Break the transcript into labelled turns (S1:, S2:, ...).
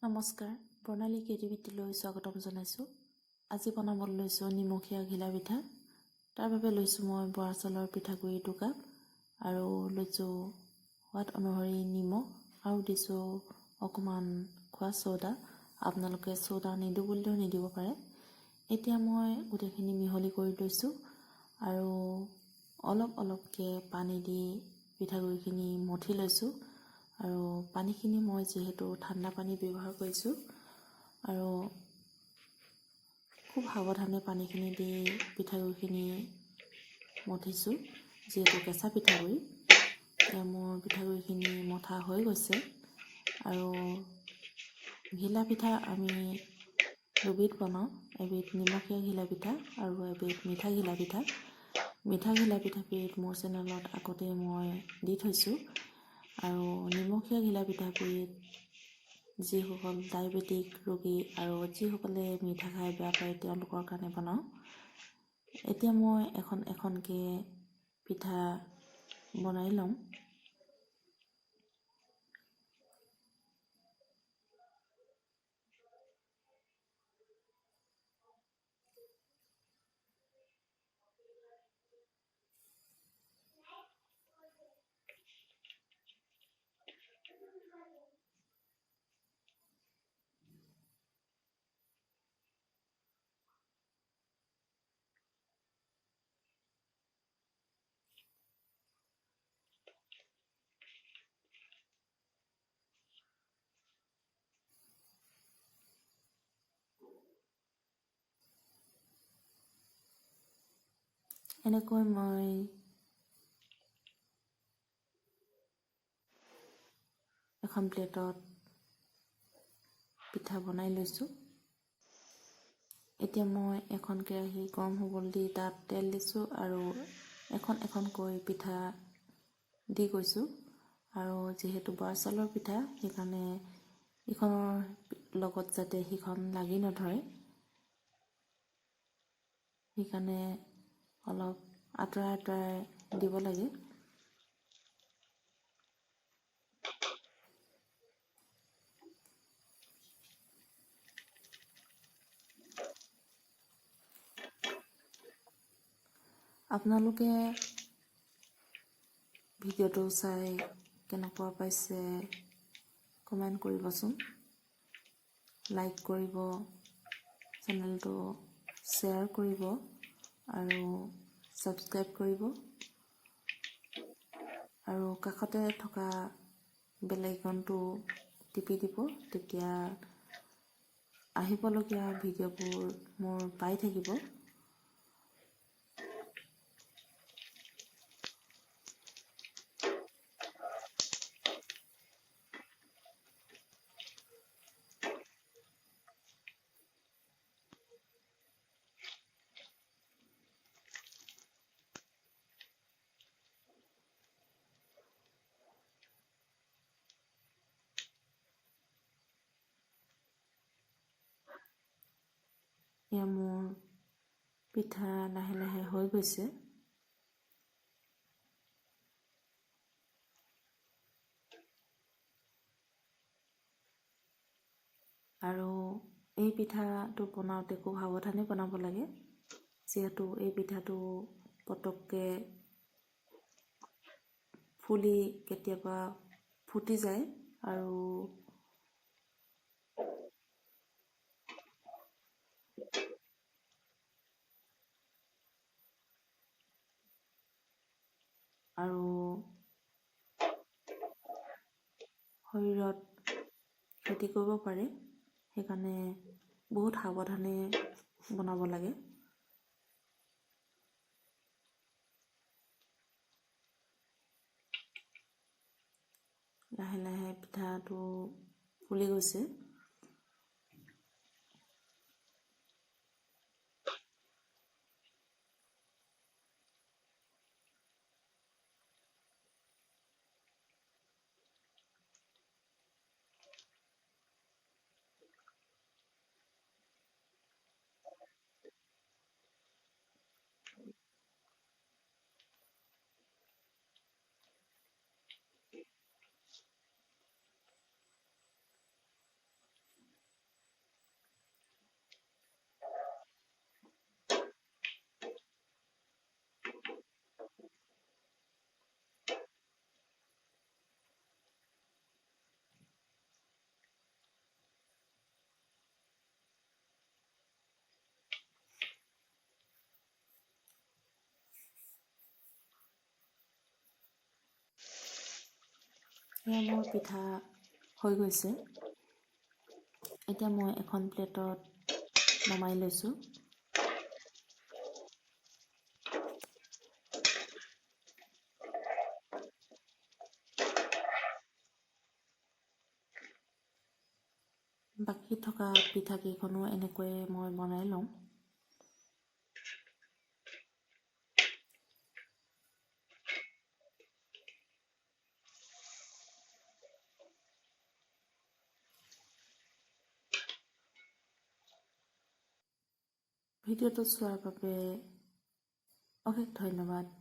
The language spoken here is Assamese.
S1: নমস্কাৰ, প্ৰণালী ক্ৰিয়েটিভিটিলৈ স্বাগতম জনাইছোঁ। আজি বনাবলৈ লৈছোঁ নিমখীয়া ঘিলা পিঠা। তাৰ বাবে লৈছোঁ মই বৰা চাউলৰ পিঠাগুড়ি 2 কাপ আৰু লৈছোঁ সোৱাদ অনুসৰি নিমখ আৰু দিছোঁ অকণমান খোৱা চ'ডা। আপোনালোকে চ'ডা নিদিওঁ বুলিলেও নিদিব পাৰে। এতিয়া মই গোটেইখিনি মিহলি কৰি লৈছোঁ আৰু অলপকৈ পানী দি পিঠাগুড়িখিনি মঠি লৈছোঁ। আৰু পানীখিনি মই যিহেতু ঠাণ্ডা পানী ব্যৱহাৰ কৰিছোঁ আৰু খুব সাৱধানে পানীখিনি দি পিঠাগুড়িখিনি মঠিছোঁ, যিহেতু কেঁচা পিঠাগুড়ি। এতিয়া মোৰ পিঠাগুড়িখিনি মঠা হৈ গৈছে আৰু ঘিলা পিঠা আমি দুবিধ বনাওঁ, এবিধ নিমখীয়া ঘিলা পিঠা আৰু এবিধ মিঠা ঘিলা পিঠা। মিঠা ঘিলা পিঠাবিধ মোৰ চেনেলত আগতে মই দি থৈছোঁ আৰু নিমখীয়া ঘিলা পিঠাবিধ যিসকল ডায়েবেটিক ৰোগী আৰু যিসকলে মিঠা খাই বেয়া পায় তেওঁলোকৰ কাৰণে বনাওঁ। এতিয়া মই এখনকৈ পিঠা বনাই লওঁ। এনেকৈ মই এখন প্লেটত পিঠা বনাই লৈছোঁ। এতিয়া মই এখন কেৰাহী গৰম হ'বলৈ দি তাত তেল দিছোঁ আৰু এখনকৈ পিঠা দি গৈছোঁ। আৰু যিহেতু বৰা চাউলৰ পিঠা, সেইকাৰণে ইখনৰ লগত যাতে সিখন লাগি নধৰে, সেইকাৰণে অলপ আঁতৰাই দিব লাগে। আপোনালোকে ভিডিঅ'টো চাই কেনেকুৱা পাইছে কমেণ্ট কৰিবচোন, লাইক কৰিব, চেনেলটো শ্বেয়াৰ কৰিব আৰু ছাবস্ক্ৰাইব কৰিব আৰু কাষতে থকা বেল আইকনটো টিপি দিব। তেতিয়া আহিবলগীয়া ভিডিঅ'বোৰ মোৰ পাই থাকিব। এয়া মোৰ পিঠা লাহে লাহে হৈ গৈছে। আৰু এই পিঠাটো বনাওঁতে খুব সাৱধানে বনাব লাগে, যিহেতু এই পিঠাটো পটককৈ ফুলি কেতিয়াবা ফুটি যায় আৰু শৰীৰত ক্ষতি কৰিব পাৰে। সেইকাৰণে বহুত সাৱধানে বনাব লাগে। লাহে লাহে পিঠাটো ফুলি গৈছে। এয়া মোৰ পিঠা হৈ গৈছে। এতিয়া মই এখন প্লেটত নমাই লৈছোঁ। বাকী থকা পিঠাকেইখনো এনেকৈয়ে মই বনাই লওঁ। ভিডিঅ'টো চোৱাৰ বাবে অশেষ ধন্যবাদ।